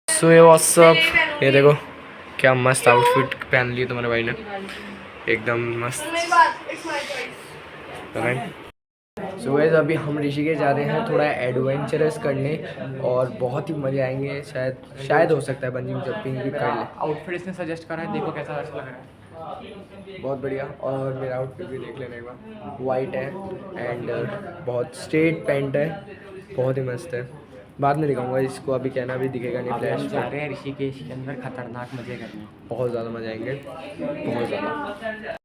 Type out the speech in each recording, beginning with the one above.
सो ये व्हाट्सअप, ये देखो क्या मस्त आउटफिट पहन ली तुम्हारे भाई ने, एकदम मस्त। सो गाइस अभी हम ऋषिकेश जा रहे हैं थोड़ा एडवेंचरस करने और बहुत ही मजे आएंगे। शायद हो सकता है बंजिंग जंपिंग भी कर ले। आउटफिट इसने सजेस्ट करा है, देखो कैसा अच्छा लग रहा है। बहुत बढ़िया। और मेरा आउटफिट भी देख लेने का, वाइट है एंड बहुत स्ट्रेट पैंट है, बहुत ही मस्त है। बाद में दिखाऊंगा इसको, अभी कहना भी दिखेगा नहीं। फ्लैश जा रहे हैं ऋषिकेश के अंदर खतरनाक मजे करने, बहुत ज़्यादा मजा आएंगे, बहुत ज़्यादा।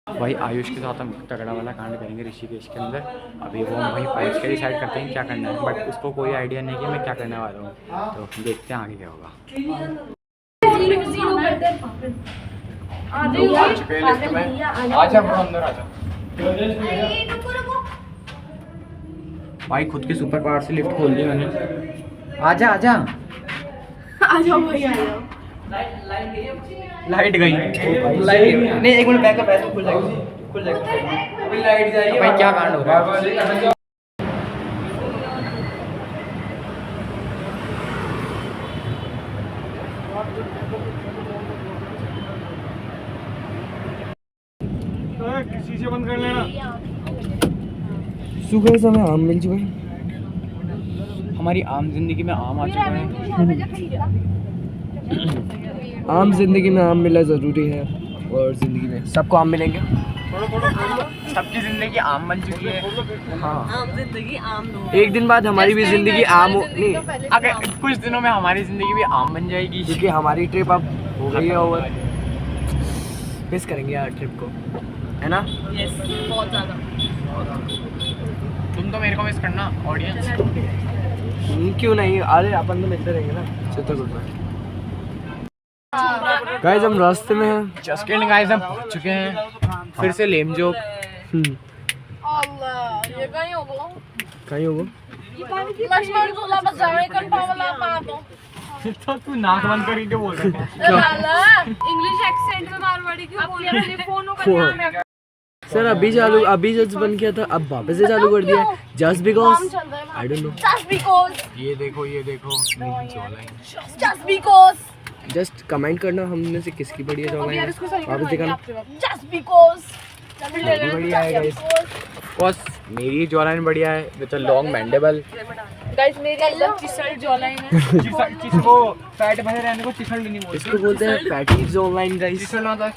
भाई आयुष के साथ हम तगड़ा वाला कांड करेंगे ऋषिकेश के अंदर। अभी वो हम वहीं पहुँच के डिसाइड करते हैं क्या करना है, बट उसको कोई आइडिया नहीं कि मैं क्या करने वाला हूँ, तो देखते हैं आगे क्या होगा। भाई खुद के सुपर पावर से लिफ्ट खोल दी मैंने। आजा आजा आजा भाई आ जाओ। लाइट गई, लाइट नहीं, एक मिनट बैकअप है तो खुल जाएगा, खुल जाएगा। अभी लाइट जाएगी। भाई क्या कांड हो रहा है। शीशे बंद कर लेना। सुबह समय आम मिल चुका है, हमारी आम जिंदगी में आम आ चुका है। आम जिंदगी में आम मिलना ज़रूरी है और ज़िंदगी में सबको आम मिलेंगे। सबकी जिंदगी आम बन चुकी है। हाँ, आम जिंदगी आम दो। एक दिन बाद हमारी भी ज़िंदगी आम हो नहीं, अगर कुछ दिनों में हमारी जिंदगी भी आम बन जाएगी, क्योंकि हमारी ट्रिप अब हो गई है ओवर। मिस करेंगे यार ट्रिप को, है ना? यस, बहुत ज़्यादा। तुम तो मेरे को मिस करना ऑडियंस। क्यों नहीं, अरे अपन तो मिलते रहेंगे ना। चित्रकूट में गाइस हम रास्ते में हैं। जस्ट किडिंग गाइस, हम पहुंच चुके हैं। फिर से लेम जोक। अल्लाह, ये कहीं होगा? कहीं होगा? लक्ष्मण झूला बस जाने कर पावला पा दो। तो तू नाक बंद करके क्यों बोल रहा है? लाला इंग्लिश एक्सेंट में मारवाड़ी क्यों बोल रहे हो? फोन को सर अभी जस्ट बंद किया था, अब वापस से चालू कर दिया। Just because I don't know. Just because, ये देखो जस्ट बिकॉज, जस्ट कमेंट करना हमने से किसकी बढ़िया जॉब है, वापस दिखाना। जस्ट बिकॉज बढ़िया है गाइस। बस मेरी जॉलाइन बढ़िया है with a long mandible. Guys मेरी एकदम चिसल जॉलाइन है। चिसल को फैट भरे रहने को चिसल नहीं बोलते, इसको बोलते हैं फैटीज ऑनलाइन गाइस। चिसल ना था।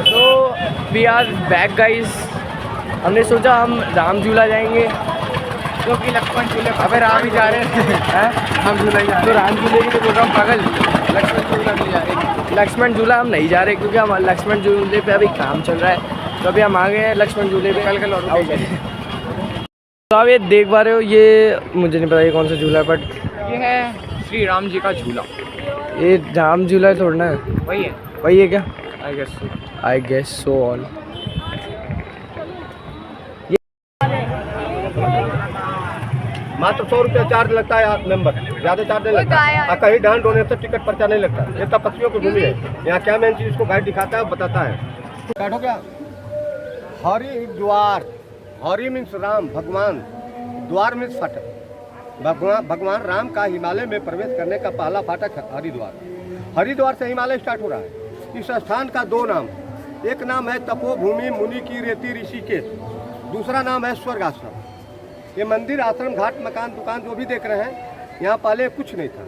तो वी आर बैक गाइस। हमने सोचा हम राम झूला जाएंगे, क्योंकि लक्ष्मण झूले अबे राम ही जा रहे हैं, हम झूला ही जा रहे हैं। तो राम झूले की तो प्रोग्राम पागल। लक्ष्मण झूला नहीं जा रहे। लक्ष्मण झूला हम नहीं जा रहे क्योंकि हम लक्ष्मण झूले पे अभी काम चल रहा है, तो अभी हम आ गए हैं लक्ष्मण झूले पे। कल और तो आप ये देख पा रहे हो, ये मुझे नहीं पता ये कौन सा झूला है, बट ये है श्री राम जी का झूला। ये राम झूला थोड़ा ना है, वही है, वही है क्या? I guess so on. मात्र 100 रुपया चार्ज लगता है आप मेंबर, ज़्यादा चार्ज नहीं लगता। कहीं दान डोनेशन टिकट पर्चा नहीं लगता। ये तपस्वियों की भूमि है। यहाँ क्या मेन चीज़ को गाइड दिखाता है, बताता है। बैठो क्या? हरिद्वार, हरि मीन्स राम, भगवान, द्वार मीन्स फाटक। भगवान राम का हिमालय में प्रवेश करने का पहला फाटक है हरिद्वार। हरिद्वार से हिमालय स्टार्ट हो रहा है। इस स्थान का दो नाम, एक नाम है तपोभूमि मुनि की रेती ऋषिकेश, दूसरा नाम है स्वर्ग आश्रम। ये मंदिर, आश्रम, घाट, मकान, दुकान जो भी देख रहे हैं, यहाँ पहले कुछ नहीं था।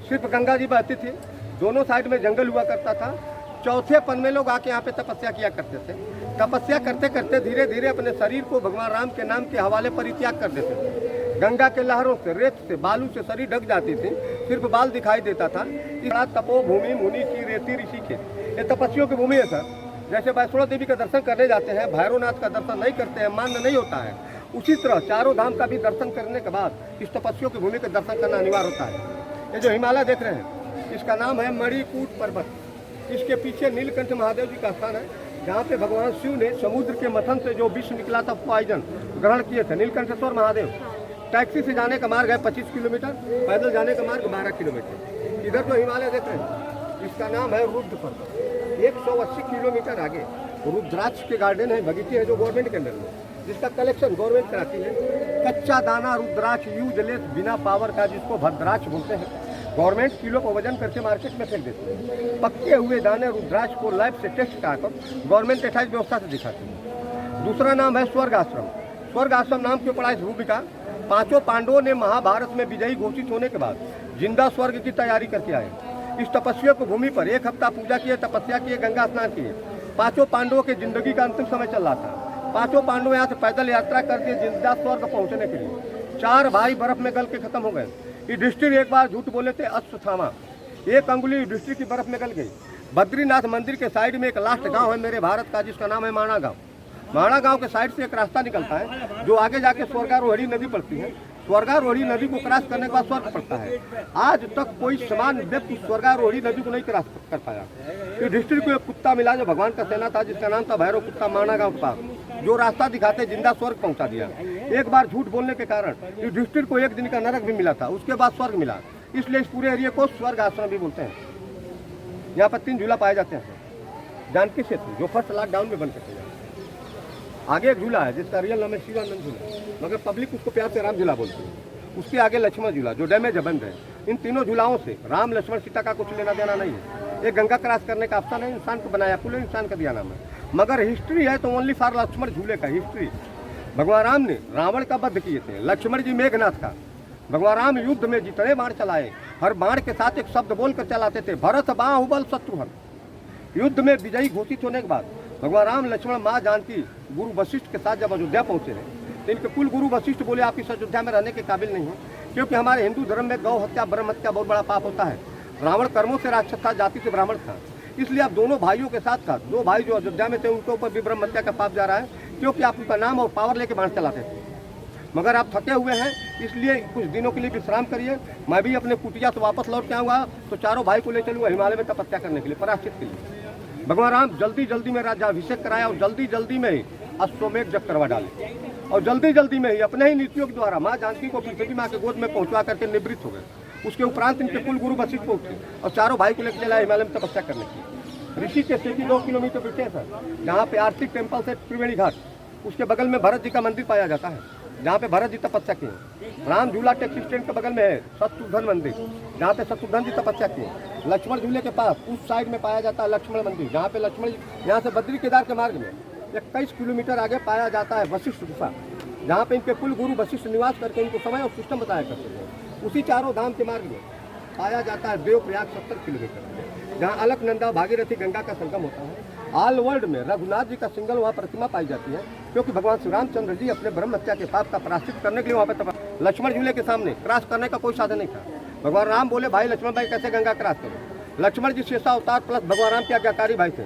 सिर्फ गंगा जी बहती थी, दोनों साइड में जंगल हुआ करता था। चौथे पन में लोग आके यहाँ पे तपस्या किया करते थे। तपस्या करते करते धीरे धीरे अपने शरीर को भगवान राम के नाम के हवाले परित्याग कर देते थे। गंगा के लहरों से, रेत से, बालू से शरीर ढक जाती थी, सिर्फ बाल दिखाई देता था। इस तपोभूमि मुनि की रेती ऋषिकेश, ये तपस्वियों की भूमि है सर। जैसे वैष्णो देवी का दर्शन करने जाते हैं, भैरवनाथ का दर्शन नहीं करते हैं, मान्य नहीं होता है, उसी तरह चारों धाम का भी दर्शन करने के बाद इस तपस्वियों की भूमि का दर्शन करना अनिवार्य होता है। ये जो हिमालय देख रहे हैं, इसका नाम है मणिकूट पर्वत। इसके पीछे नीलकंठ महादेव जी का स्थान है, जहाँ पे भगवान शिव ने समुद्र के मंथन से जो विष निकला था पॉइजन ग्रहण किए थे। नीलकंठेश्वर महादेव। टैक्सी से जाने का मार्ग है 25 किलोमीटर, पैदल जाने का मार्ग 12 किलोमीटर। इधर जो हिमालय देख रहे हैं, इसका नाम है रुद्र पर्वत। 180 किलोमीटर आगे रुद्राक्ष के गार्डन है, बगीचे हैं जो गवर्नमेंट के अंदर में, जिसका कलेक्शन गवर्नमेंट कराती है। कच्चा दाना रुद्राक्ष यूजलेस बिना पावर का, जिसको भद्राक्ष बोलते हैं, गवर्नमेंट किलो को वजन करके मार्केट में फेंक देती है। पक्के हुए दाने रुद्राक्ष को लैब से टेस्ट कराकर गवर्नमेंट 28 व्यवस्था से दिखाती है। दूसरा नाम है स्वर्ग आश्रम। स्वर्ग आश्रम नाम क्यों पड़ा इस भूमि का? पांचों पांडवों ने महाभारत में विजयी घोषित होने के बाद जिंदा स्वर्ग की तैयारी करके आए। इस तपस्या को भूमि पर 1 हफ्ता पूजा किए, तपस्या किए, गंगा स्नान किए। पांचों पांडवों की जिंदगी का अंतिम समय चल रहा था। पांचों पांडव यहाँ से पैदल यात्रा करके जिंदा स्वर्ग पहुँचने के लिए 4 भाई बर्फ में गल के खत्म हो गए। युधिष्ठिर एक बार झूठ बोले थे, अश्वत्थामा, 1 अंगुली युधिष्ठिर की बर्फ में गल गई। बद्रीनाथ मंदिर के साइड में एक लास्ट गांव है मेरे भारत का, जिसका नाम है माणा गांव। माणा गांव के साइड से एक रास्ता निकलता है जो आगे जाके स्वर्गारोहिणी नदी पड़ती है। स्वर्गारोहिणी नदी को क्रॉस करने के बाद स्वर्ग पड़ता है। आज तक कोई समान व्यक्ति स्वर्गारोहिणी नदी को नहीं क्रॉस कर पाया। युधिष्ठिर को एक कुत्ता मिला जो भगवान का सेना था, जिसका नाम था भैरव कुत्ता। माणा गांव के पास जो रास्ता दिखाते जिंदा स्वर्ग पहुंचा दिया। एक बार झूठ बोलने के कारण युधिष्ठिर को 1 दिन का नरक भी मिला था, उसके बाद स्वर्ग मिला। इसलिए इस पूरे एरिया को स्वर्ग आश्रम भी बोलते हैं। यहाँ पर 3 झूला पाए जाते हैं। जानकी सेतु जो फर्स्ट लॉकडाउन में बन सकते हैं। आगे एक झूला है जिसका रियल नाम है शिवानंद झूला, मगर पब्लिक उसको प्यार से राम झूला बोलती है। उसके आगे लक्ष्मण झूला जो डैमेज है, बंद है। इन तीनों झूलाओं से राम लक्ष्मण सीता का कुछ लेना देना नहीं है। ये गंगा क्रॉस करने का अफसर है, इंसान को बनाया, कुल इंसान का दिया नाम है। मगर हिस्ट्री है तो ओनली फॉर लक्ष्मण झूले का हिस्ट्री। भगवान राम ने रावण का वध किए थे, लक्ष्मण जी मेघनाथ का। भगवान राम युद्ध में जितने बाण चलाए, हर बाण के साथ एक शब्द बोलकर चलाते थे, भरत बाहुबल शत्रुघ्न। युद्ध में विजयी घोषित होने के बाद भगवान राम, लक्ष्मण, माँ जानकी गुरु वशिष्ठ के साथ जब अयोध्या पहुंचे हैं, तो इनके कुल गुरु वशिष्ठ बोले आप इस अयोध्या में रहने के काबिल नहीं हो, क्योंकि हमारे हिंदू धर्म में गौ हत्या, ब्रह्म हत्या बहुत बड़ा पाप होता है। रावण कर्मों से राक्षस था, जाति से ब्राह्मण था, इसलिए आप दोनों भाइयों के साथ था, 2 भाई जो अयोध्या में थे उनके ऊपर भी ब्रह्म हत्या का पाप जा रहा है, क्योंकि आप उनका नाम और पावर लेके बाण चलाते थे। मगर आप थके हुए हैं, इसलिए कुछ दिनों के लिए विश्राम करिए। मैं भी अपने कुटिया से वापस लौट के आऊँगा तो चारों भाई को ले चलूँगा हिमालय में तपस्या करने के लिए, प्रायश्चित के लिए। भगवान राम जल्दी जल्दी में राज्याभिषेक कराया और जल्दी जल्दी में ही अश्वमेध जप करवा डाले, और जल्दी जल्दी में ही अपने ही नीतियों के द्वारा माँ जानकी को पृथ्वी माँ के गोद में पहुँचवा करके निवृत्त हो गए। उसके उपरांत इनके कुल गुरु वशिष्ठ को उठे और चारों भाई को लेकर चला हिमालय में तपस्या करने की। ऋषि के से 2 किलोमीटर पीछे है सर, जहाँ पे आर्थिक टेम्पल से त्रिवेणी घाट, उसके बगल में भरत जी का मंदिर पाया जाता है, जहाँ पे भरत जी तपस्या किए। राम झूला टैक्सी स्टैंड के बगल में है शत्रुघ्न मंदिर, जहाँ पे शत्रुघ्न जी तपस्या किए। लक्ष्मण झूले के पास उस साइड में पाया जाता है लक्ष्मण मंदिर, जहाँ पे लक्ष्मण, यहाँ से बद्री केदार के मार्ग में 21 किलोमीटर आगे पाया जाता है वशिष्ठ गुफा, जहाँ पे इनके कुल गुरु वशिष्ठ निवास करके इनको समय और सिस्टम बताया करते थे। उसी चारों धाम के मार्ग में पाया जाता है देवप्रयाग 70 किलोमीटर, जहाँ अलकनंदा भागीरथी गंगा का संगम होता है। ऑल वर्ल्ड में रघुनाथ जी का सिंगल वहाँ प्रतिमा पाई जाती है, क्योंकि भगवान श्री रामचंद्र जी अपने ब्रह्म हत्या के पाप का प्रायश्चित करने के लिए वहाँ पे लक्ष्मण झूले के सामने क्रॉस करने का कोई साधन नहीं था। भगवान राम बोले भाई लक्ष्मण भाई कैसे गंगा क्रॉस करो। लक्ष्मण जी शेषा अवतार प्लस भगवान राम के आज्ञाकारी भाई थे।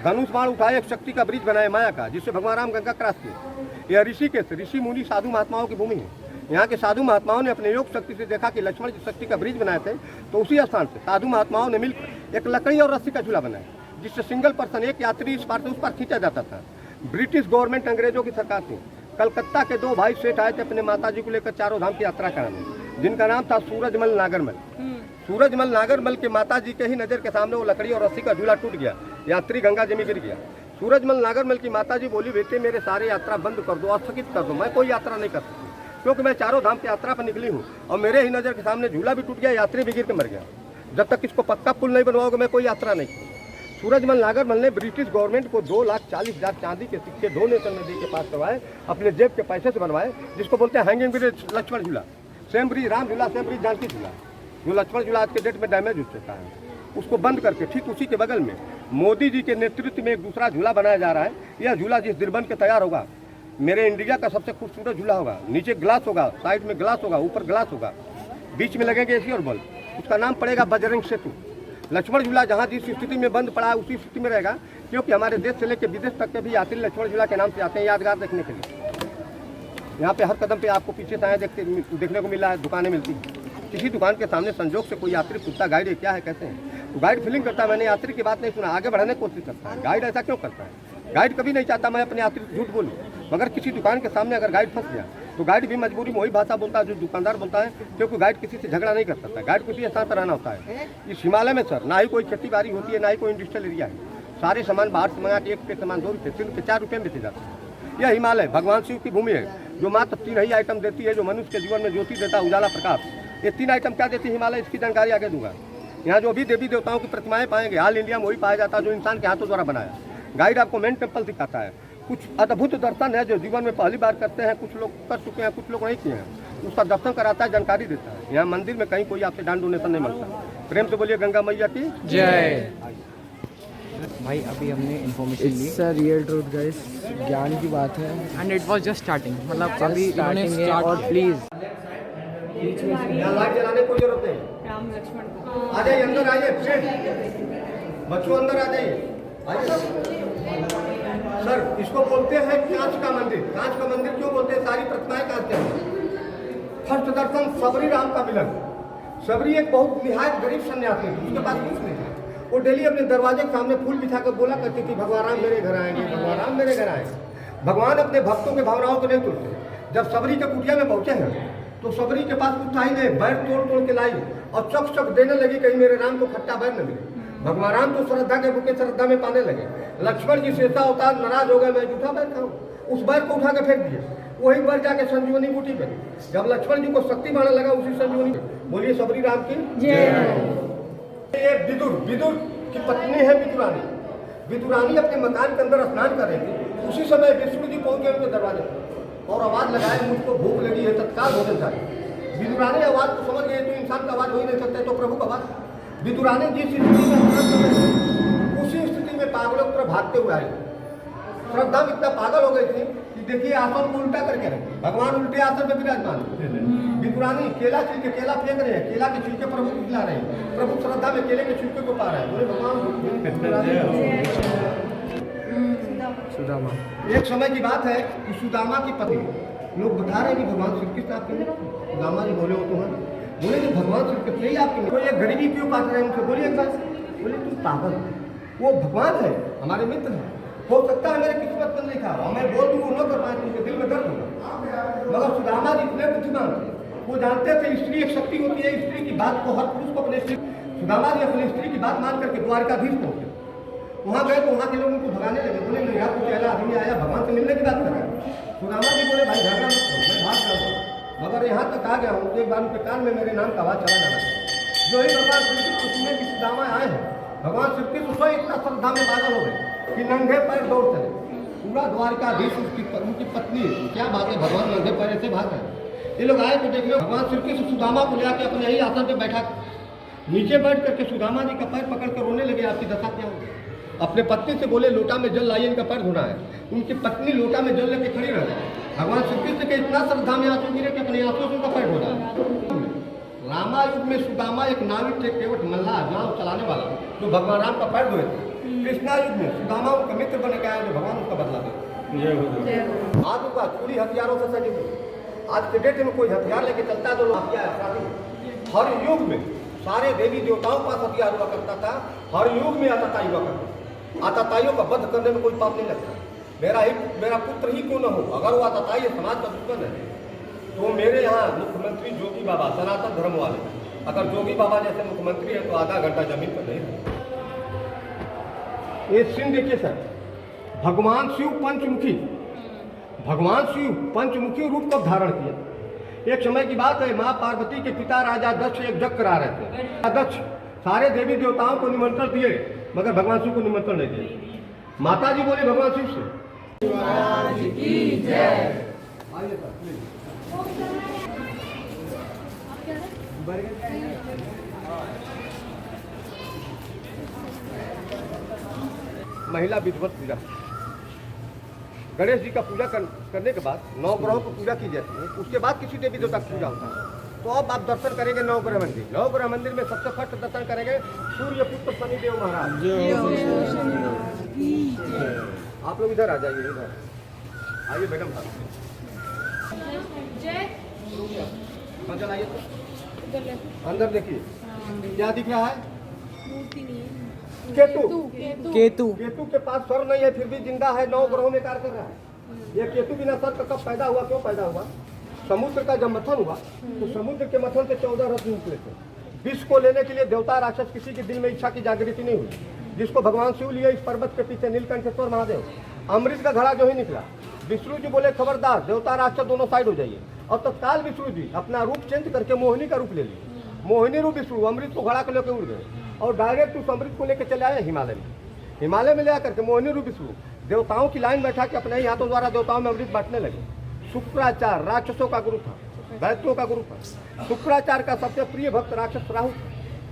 धनुष बाण उठाए, एक शक्ति का ब्रिज बनाए माया का, जिससे भगवान राम गंगा क्रॉस किए। यह ऋषि मुनि साधु महात्माओं की भूमि है। यहाँ के साधु महात्माओं ने अपने योग शक्ति से देखा कि लक्ष्मण जी शक्ति का ब्रिज बनाए थे, तो उसी स्थान से साधु महात्माओं ने मिलकर एक लकड़ी और रस्सी का झूला बनाया, जिससे सिंगल पर्सन, एक यात्री इस पार से उस पार खींचा जाता था। ब्रिटिश गवर्नमेंट अंग्रेजों की सरकार थी। कलकत्ता के 2 भाई सेठ आए थे अपने माता जी को लेकर चारों धाम की यात्रा कराने, जिनका नाम था सूरजमल नागरमल। सूरजमल नागरमल के माता जी के ही नजर के सामने वो लकड़ी और रस्सी का झूला टूट गया, यात्री गंगा जी में गिर गया। सूरजमल नागरमल की माता जी बोली बेटे मेरे सारे यात्रा बंद कर दो, स्थगित कर दो, मैं कोई यात्रा नहीं कर सकती, क्योंकि मैं चारों धाम की यात्रा पर निकली हूँ और मेरे ही नज़र के सामने झूला भी टूट गया, यात्री भी गिर के मर गया। जब तक इसको पक्का पुल नहीं बनवाओगे मैं कोई यात्रा नहीं करूँ। सूरजमल नागरमल ने ब्रिटिश गवर्नमेंट को 2,40,000 चांदी के सिक्के डोनेशन नदी के पास करवाए, अपने जेब के पैसे से बनवाए, जिसको बोलते हैं हैंगिंग ब्रिज लक्ष्मण झूला, सेम ब्रिज राम झूला, सेम ब्रिज जानकी झूला। जो लक्ष्मण झूला आज के डेट में डैमेज हो चुका है, उसको बंद करके ठीक उसी के बगल में मोदी जी के नेतृत्व में एक दूसरा झूला बनाया जा रहा है। यह झूला जिस दिन बन के तैयार होगा, मेरे इंडिया का सबसे खूबसूरत झूला होगा। नीचे ग्लास होगा, साइड में ग्लास होगा, ऊपर ग्लास होगा, बीच में लगेंगे एसी और बल्ब। उसका नाम पड़ेगा बजरंग सेतु। लक्ष्मण झूला जहाँ जिस स्थिति में बंद पड़ा है उसी स्थिति में रहेगा, क्योंकि हमारे देश से लेकर विदेश तक के भी यात्री लक्ष्मण झूला के नाम से आते हैं यादगार देखने के लिए। यहाँ पे हर कदम पे आपको पीछे साया देखने को मिल रहा है, दुकानें मिलती हैं। किसी दुकान के सामने संजोग से कोई यात्री पूछता गाइड क्या है कैसे हैं, तो गाइड फीलिंग करता है मैंने यात्री की बात नहीं सुना, आगे बढ़ाने की कोशिश करता है। गाइड ऐसा क्यों करता है? गाइड कभी नहीं चाहता मैं अपने यात्री झूठ बोलूँ, मगर किसी दुकान के सामने अगर गाइड फंस गया तो गाइड भी मजबूरी में वही भाषा बोलता है जो दुकानदार बोलता है, क्योंकि गाइड किसी से झगड़ा नहीं कर सकता। गाइड को इसी स्थान पर रहना होता है। इस हिमालय में सर ना ही कोई खेती बाड़ी होती है, ना ही कोई इंडस्ट्रियल एरिया है। सारे सामान बाहर से मंगा के एक पे सामान 2 रुपये 3 रुपये 4 रुपये में बेचे जाते हैं। यह हिमालय भगवान शिव की भूमि है जो मात्र 3 ही आइटम देती है जो मनुष्य के जीवन में ज्योति देता है, उजाला प्रकाश। ये 3 आइटम क्या देती है हिमालय, इसकी जानकारी आगे दूंगा। यहाँ जो भी देवी देवताओं की प्रतिमाएं पाएंगे ऑल इंडिया में वही पाया जाता है जो इंसान के हाथों द्वारा बनाया। गाइड आपको मेन टेम्पल दिखाता है। कुछ अद्भुत दर्शन है जो जीवन में पहली बार करते हैं, कुछ लोग कर चुके हैं, कुछ लोग नहीं किए हैं। उसका दर्शन कराता है, जानकारी देता है। यहाँ मंदिर में कहीं कोई आपसे दान डोनेशन नहीं मिलता। प्रेम से बोलिए गंगा मैया की जय। भाई अभी हमने इन्फॉर्मेशन ली it's a real truth guys, ज्ञान की बात है। And it was just starting, मतलब Just अभी इन्होंने starting है। स्टार्ट। और प्लीज यहाँ लाइट जलाने की कोई जरूरत नहीं। राम लक्ष्मण आ जाइए, अंदर आइए, बच्चों अंदर आ जाइए। सर इसको बोलते हैं कांच का मंदिर। कांच का मंदिर क्यों बोलते हैं? सारी प्रतिमाएं कांच के हैं। फर्स्ट दर्शन सबरी राम का मिलन। सबरी एक बहुत निहायत गरीब सन्यासी थी, उसके पास कुछ नहीं था। वो डेली अपने दरवाजे के सामने फूल बिछा कर बोला करती थी, भगवान राम मेरे घर आएंगे, भगवान राम मेरे घर आएंगे। भगवान अपने भक्तों के भावनाओं को नहीं तोड़ते। जब सबरी के कुटिया में पहुंचे हैं तो सबरी के पास कुछ था ही नहीं, बैर तोड़ तोड़ के लाई और चक चक देने लगी, कहीं मेरे राम को खट्टा बैर न मिले। भगवान राम तो श्रद्धा के भूखे श्रद्धा में पाने लगे। लक्ष्मण जी शेषा अवतार नाराज हो गए, मैं जूठा बैर खाऊं। उस बैर को उठा के फेंक दिए। वही बैर जाके संजीवनी बूटी पे। जब लक्ष्मण जी को शक्ति बढ़ने लगा उसी संजीवनी पे। बोलिए सबरी राम की जय। ये विदुर की पत्नी है विदुरानी। विदुरानी अपने मकान के अंदर स्नान कर रही थी। उसी समय विष्णु जी पहुंच गए उनके दरवाजे पर और आवाज लगाए, मुझको भूख लगी है, तत्काल भोजन चाहिए। विदुरानी आवाज को समझ गए, तो इंसान का आवाज हो ही नहीं सकता, तो प्रभु का आवाज। विदुरानी जिस स्थिति में उसी स्थिति में पागलों की तरफ भागते हुए आए। श्रद्धा में इतना पागल हो गई थी कि देखिए आसन को उल्टा करके रखे, भगवान उल्टे आसन में विराजमान। विदुरानी केला छिलके केला फेंक रहे हैं, केला के छिलके प्रभु को खिला रहे हैं। प्रभु श्रद्धा में केले के छिलके को पा रहे हैं। बोले भगवान सुदामा। एक समय की बात है कि सुदामा की पत्नी लोग बता रहे हैं कि भगवान श्री कृष्ण आपके मित्र। सुदामा जी बोले, वो तो है। बोले कि भगवान श्री कृष्ण ही आपके मित्र। ये गरीबी क्यों काट रहे हैं उनसे? बोलिए एक बार। बोले तुम पागल, वो भगवान है, हमारे मित्र हैं। हो सकता है मेरे किस्मत में लिखा हो, मैं बोल दूँ वो न कर पाए, उनके दिल में दर्द होगा। मगर सुदामा जी इतने बुद्धिमान थे, वो जानते थे स्त्री एक शक्ति होती है, स्त्री की बात को हर पुरुष को अपने स्त्री। सुदामा जी अपनी स्त्री की बात मान करके द्वारकाधीश पहुंचे। वहाँ गए तो वहाँ के लोग उनको भगाने लगे। बोले नहीं, यहाँ कुछ पहला आदमी आया भगवान से मिलने की बात कर रहा है। सुदामा जी बोले भाई झगड़ा मत करो, मैं भाग जाऊँगा, मगर यहाँ तक आ गया हूँ तो एक बार उनके कान में मेरे नाम का आवाज़ चला जाना चाहिए। जो ही भगवान श्री कृष्ण सुनने की सुदामा आए हैं, भगवान श्री कृष्ण स्वयं इतना श्रद्धा में पागल हो गए कि नंगे पैर दौड़ चले। पूरा द्वारकाधीश उनकी पत्नी, क्या बात है, भगवान नंगे पैर ऐसे भाग गए। ये लोग आए तो देख लो, भगवान श्री कृष्ण सुदामा को ले आके अपने यही आसन पे बैठा, नीचे बैठ करके सुदामा जी का पैर पकड़ कर रोने लगे। आपकी दशा क्या होगी? अपने पत्नी से बोले लोटा में जल लाइए, इनका पैर धोना है। उनकी पत्नी लोटा में जल लेके खड़ी रह गई। भगवान श्री कृष्ण के इतना श्रद्धा में आंसू गिरे कि अपने आंसू से उनका पैर धोना है। रामायुग में सुदामा एक नाविक थे, केवट मल्लाह नाव चलाने वाला, जो भगवान राम का पैर धोए थे। कृष्णा युग में सुदामा उनका मित्र बने गया, जो भगवान उसका बदला दे। आज का चूड़ी हथियारों से सजी हुई। आज के डेट में कोई हथियार लेके चलता है तो अपराधी। हर युग में सारे देवी देवताओं का हथियार हुआ करता था। हर युग में आतताई हुआ करता। आतताइयों का वध करने में कोई पाप नहीं लगता। मेरा पुत्र ही क्यों न हो, अगर वो आतताई समाज का दुश्मन है तो मेरे यहाँ मुख्यमंत्री जोगी बाबा सनातन धर्म वाले, अगर जोगी बाबा जैसे मुख्यमंत्री है तो आधा घंटा जमीन पर नहीं रहता। ये सीन देखिए सर, भगवान शिव पंचमुखी रूप को धारण किया। एक समय की बात है, माँ पार्वती के पिता राजा दक्ष एक यज्ञ करा रहे थे। दक्ष सारे देवी देवताओं को निमंत्रण दिए, मगर भगवान शिव को निमंत्रण नहीं दिए। माता जी बोले भगवान शिव से, महिला विधिवत पूजा। गणेश जी का पूजा करने के बाद 9 ग्रहों की पूजा की जाती है। उसके बाद किसी देवी देवता की पूजा होता है। तो अब आप दर्शन करेंगे नवग्रह मंदिर। नवग्रह मंदिर में सबसे फर्स्ट दर्शन करेंगे सूर्य पुत्र शनिदेव महाराज। आप लोग इधर आ जाइए, इधर आइए मैडम साहब, अंदर आइए। अंदर देखिए क्या दिख रहा है? केतु के पास सर नहीं है, फिर भी जिंदा है, 9 ग्रहों में कार्य कर रहा है। ये केतु बिना सर का कब पैदा हुआ, क्यों पैदा हुआ? समुद्र का जब मंथन हुआ तो समुद्र के मंथन से 14 रथ निकले थे। विष को लेने के लिए देवता राक्षस किसी के दिल में इच्छा की जागृति नहीं हुई। जिसको भगवान शिव लिए इस पर्वत के पीछे नीलकंठेश्वर महादेव। अमृत का घड़ा जो ही निकला, विष्णु जी बोले खबरदार, देवता राक्षस दोनों साइड हो जाइए। और तत्काल विष्णु जी अपना रूप चेंज करके मोहिनी का रूप ले लिए। मोहिनी रूप विष्णु अमृत को घड़ा के लेकर उड़ गए और डायरेक्ट उस अमृत को लेकर चले आए हिमालय में। हिमालय में ले आकर के मोहिनी रूप विष्णु देवताओं की लाइन बैठा के अपने ही हाथों द्वारा देवताओं में अमृत बांटने लगे। शुक्राचार्य राक्षसों का गुरु था, दैत्यों का गुरु था। शुक्राचार्य का सबसे प्रिय भक्त राक्षस राहु।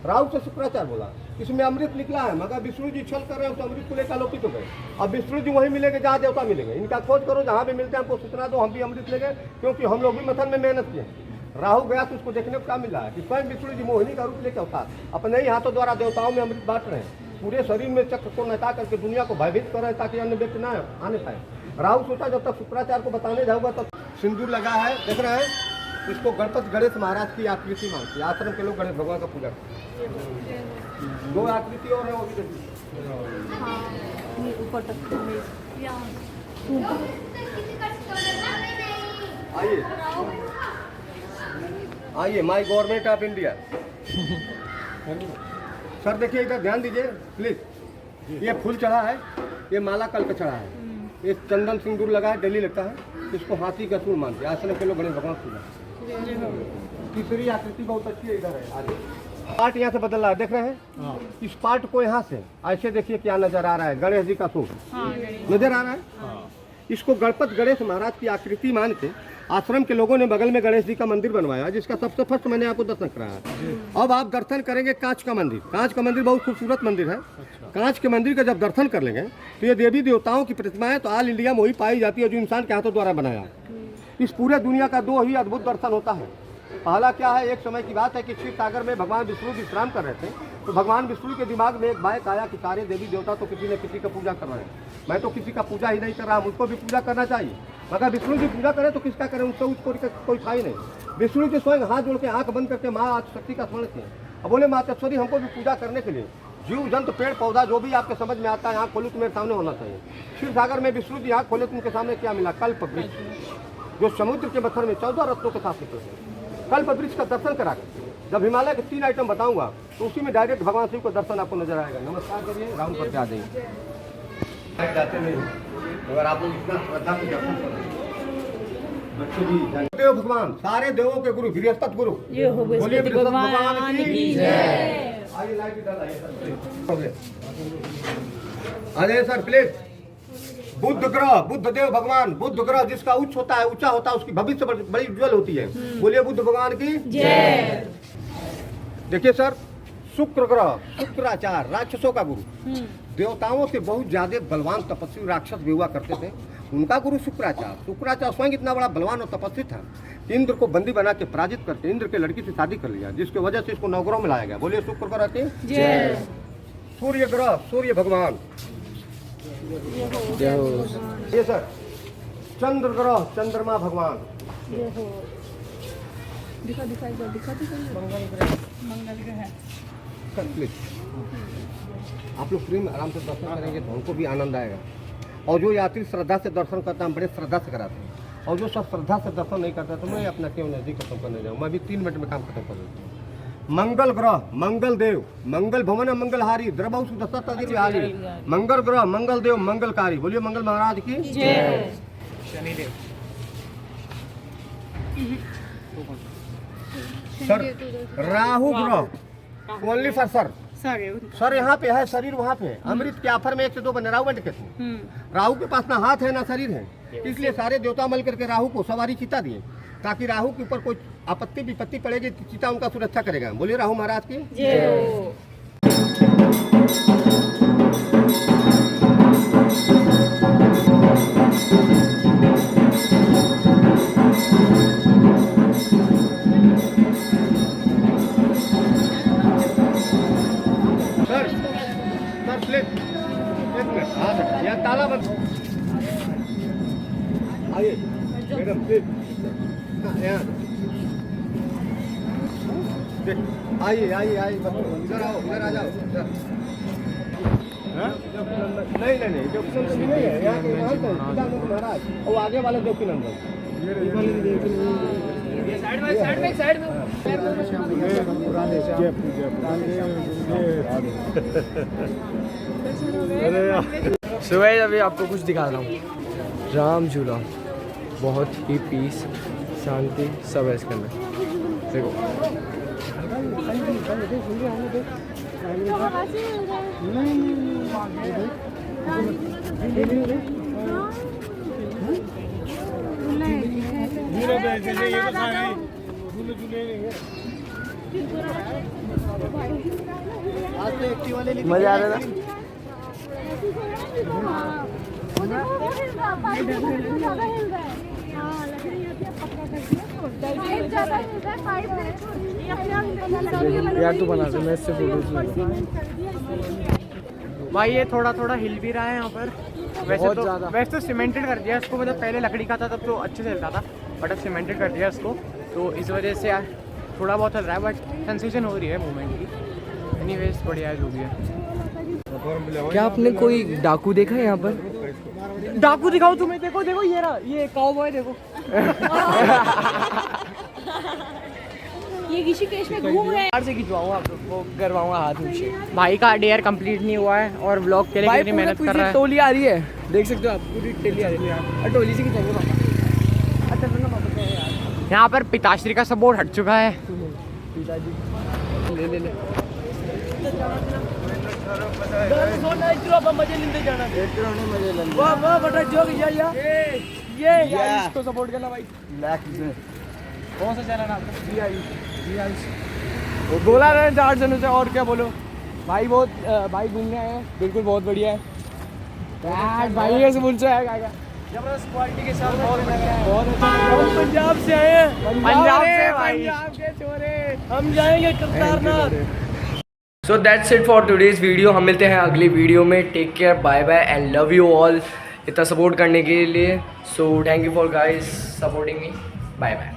राहु से शुक्राचार्य बोला इसमें अमृत निकला है, मगर विष्णु जी छल कर रहे हो तो अमृत को लेकर आलोकित हो गए। अब विष्णु जी वहीं मिलेंगे जहाँ देवता मिलेंगे, इनका खोज करो, जहाँ भी मिलते हैं हमको सूचना दो, हम भी अमृत लेंगे, क्योंकि हम लोग भी मथन में मेहनत किए। राहु गया तो उसको देखने को क्या मिला है कि स्वयं विष्णु जी मोहिनी का रूप लेकर अवतार अपने ही हाथों द्वारा देवताओं में अमृत बांट रहे हैं। पूरे शरीर में चक्र को नहता करके दुनिया को भयभीत कर रहे हैं ताकि अन्य व्यक्ति ना आने पाए। राहु सोचा जब तक शुक्राचार्य को बताने जाऊंगा तब सिंदूर लगा है, देख रहे हैं, इसको गणपति गणेश महाराज की आकृति मानती है। आश्रम के लोग गणेश भगवान का पूजा करते हैं। दो आकृति और है वो भी देखिए। आइए आइए, my government of India. Sir देखिए इधर ध्यान दीजिए प्लीज। ये फूल चढ़ा है, ये माला कल पे चढ़ा है, ये चंदन सिंदूर लगा है, डेली लगता है। इसको हाथी का सूर मानते हैं। आश्रम के लोग गणेश भगवान पूजा। तीसरी आकृति बहुत अच्छी है, इधर है। आगे पार्ट यहाँ से बदल रहा है, देख रहे हैं। इस पार्ट को यहाँ से ऐसे देखिए क्या नजर आ रहा है, गणेश जी का सूर नजर आ रहा है। इसको गणपति गणेश महाराज की आकृति मान के आश्रम के लोगों ने बगल में गणेश जी का मंदिर बनवाया, जिसका सबसे फर्स्ट मैंने आपको दर्शन कराया। अब आप दर्शन करेंगे कांच का मंदिर। कांच का मंदिर बहुत खूबसूरत मंदिर है। कांच के मंदिर का जब दर्शन कर लेंगे तो ये देवी देवताओं की प्रतिमाएं तो ऑल इंडिया में वही पाई जाती है जो इंसान के हाथों द्वारा बनाया। इस पूरे दुनिया का दो ही अद्भुत दर्शन होता है। पहला क्या है, एक समय की बात है कि क्षीर सागर में भगवान विष्णु विश्राम कर रहे थे, तो भगवान विष्णु के दिमाग में एक बात आया कि सारे देवी देवता तो किसी न किसी का पूजा कर रहे हैं, मैं तो किसी का पूजा ही नहीं कर रहा, मुझको भी पूजा करना चाहिए। मगर विष्णु जी पूजा करें तो किसका करें, उससे उसको कोई था ही नहीं। विष्णु जी स्वयं हाथ जोड़ के आंख बंद करके माँ शक्ति का स्मरण किए। अब बोले मातेश्वरी हमको भी पूजा करने के लिए जीव जंतु पेड़ पौधा जो भी आपके समझ में आता है आँख खोलो तो मेरे सामने होना चाहिए। क्षीर सागर में विष्णु जी आँख खोले तो उनके सामने क्या मिला, कल्प वृक्ष जो समुद्र के मत्थर में 14 रत्नों के साथ निकलते हैं। कल्प वृक्ष का दर्शन करा कर जब हिमालय के 3 आइटम बताऊंगा तो उसी में डायरेक्ट भगवान शिव का दर्शन आपको नजर आएगा। नमस्कार करिए, राउंड करके आ जाइए। जाते नहीं अगर आप लोग इतना श्रद्धा से दर्शन करें, बच्चे भी देव भगवान सारे देवों के गुरु बृहस्पति गुरु बोलिए भगवान की जय। आइए लाइट डालिए अरे सर प्लीज। बुद्ध ग्रह, बुद्ध देव भगवान, बुद्ध ग्रह जिसका उच्च होता है, ऊंचा होता है, उसकी भविष्य बड़ी उज्जवल होती है। बोलिए बुद्ध भगवान की जय। देखिए सर, शुक्र ग्रह, शुक्राचार्य राक्षसों का गुरु, देवताओं से बहुत ज्यादा बलवान तपस्वी राक्षस भी हुआ करते थे, उनका गुरु शुक्राचार्य। शुक्राचार्य स्वयं इतना बड़ा बलवान और तपस्वी था, इंद्र को बंदी बना के पराजित करके इंद्र के लड़की से शादी कर लिया, जिसकी वजह से इसको नवग्रह में लाया गया। बोलिए शुक्र ग्रह की जय। सूर्य ग्रह, सूर्य भगवान। ये सर चंद्र ग्रह, चंद्रमा भगवान। मंगल ग्रह। आप लोग फ्री में आराम से दर्शन करेंगे तो हमको भी आनंद आएगा। और जो यात्री श्रद्धा से दर्शन करता है, हम बड़े श्रद्धा से कराते हैं। और जो सब श्रद्धा से दर्शन नहीं करता तो मैं अपना क्यों नजदीक खत्म करने जाऊँ, मैं भी 3 मिनट में काम खत्म कर देता हूँ। मंगल ग्रह, मंगल देव, मंगल भवन मंगलहारी, द्रवौ सुदशत बिहारी। मंगल ग्रह, मंगल देव, मंगलकारी। बोलिए मंगल महाराज की जय। शनिदेव सर, राहु ग्रह ओनली फॉर सर। सर यहाँ पे है, शरीर वहाँ पे है। अमृत के ऑफर में 1 से 2 बने। राहु बंट कैसे, राहु के पास ना हाथ है ना शरीर है, इसलिए सारे देवता मल करके राहु को सवारी चिता दिए, ताकि राहु के ऊपर कोई आपत्ति विपत्ति पड़ेगी तो चिता उनका सुरक्षा करेगा। बोलिए राहु महाराज की जय। सर सर प्लीज 1 मिनट, हाँ यहाँ ताला बंद। आइए मैडम प्लीज, आइए आइए आइए, इधर आओ, इधर आ जाओ सर। नहीं नहीं नहीं, देवकी नंदन नहीं है यहाँ के, महाराज और आगे वाले देवकी नंदन। सो गाइस अभी आपको कुछ दिखा रहा हूँ। राम झूला बहुत ही पीस शांति सब है इसके अंदर। देखो मजा आ रहा था। यार तू बना दे, मैं इससे फोटो भाई ये थोड़ा थोड़ा हिल भी रहा है यहाँ पर। वैसे तो सीमेंटेड कर दिया इसको, मतलब पहले लकड़ी का था तब तो अच्छे से चलता था, बट अब सीमेंटेड कर दिया इसको, तो इस वजह से यार थोड़ा बहुत चल रहा है, बट सेंसेशन हो रही है मूवमेंट की। एनीवेज बढ़िया है जो भी है। क्या आपने कोई डाकू देखा है यहाँ पर? डाकू दिखाओ तुम्हें, देखो देखो ये रहा, ये काउबॉय देखो। ये ऋषिकेश में घूम रहे हैं। बाहर से खिंचवाऊंगा आप वो करवाऊंगा हाथ नीचे। भाई का डेयर कंप्लीट नहीं हुआ है और ब्लॉग के लिए भाई कितनी पूरे मेहनत कर पीछे रहा है। टोली आ रही है, देख सकते हो आप, पूरी टोली आ रही है। और टोली से खिंचाएंगे पापा। अच्छा सुनो पापा यार, यहाँ पर पिताश्री का सपोर्ट हट चुका है। पिताजी ले ले ले इसको सपोर्ट करना भाई। कौन सा चैनल आपका? वो बोला रहे 4 जनों से, और क्या बोलो भाई। बहुत भाई घूम रहे हैं, बिल्कुल बहुत बढ़िया है यार। भाई ऐसे बोल से आएगा जबरदस्त क्वालिटी के साथ, बहुत अच्छा। हम पंजाब से आए हैं, पंजाब से भाई। पंजाब के छोरे, हम जाएंगे Kedarnath. So that's it for today's video. हम मिलते हैं अगली वीडियो में। Take care, bye bye and love you all इतना सपोर्ट करने के लिए। So thank you for guys supporting me. Bye bye.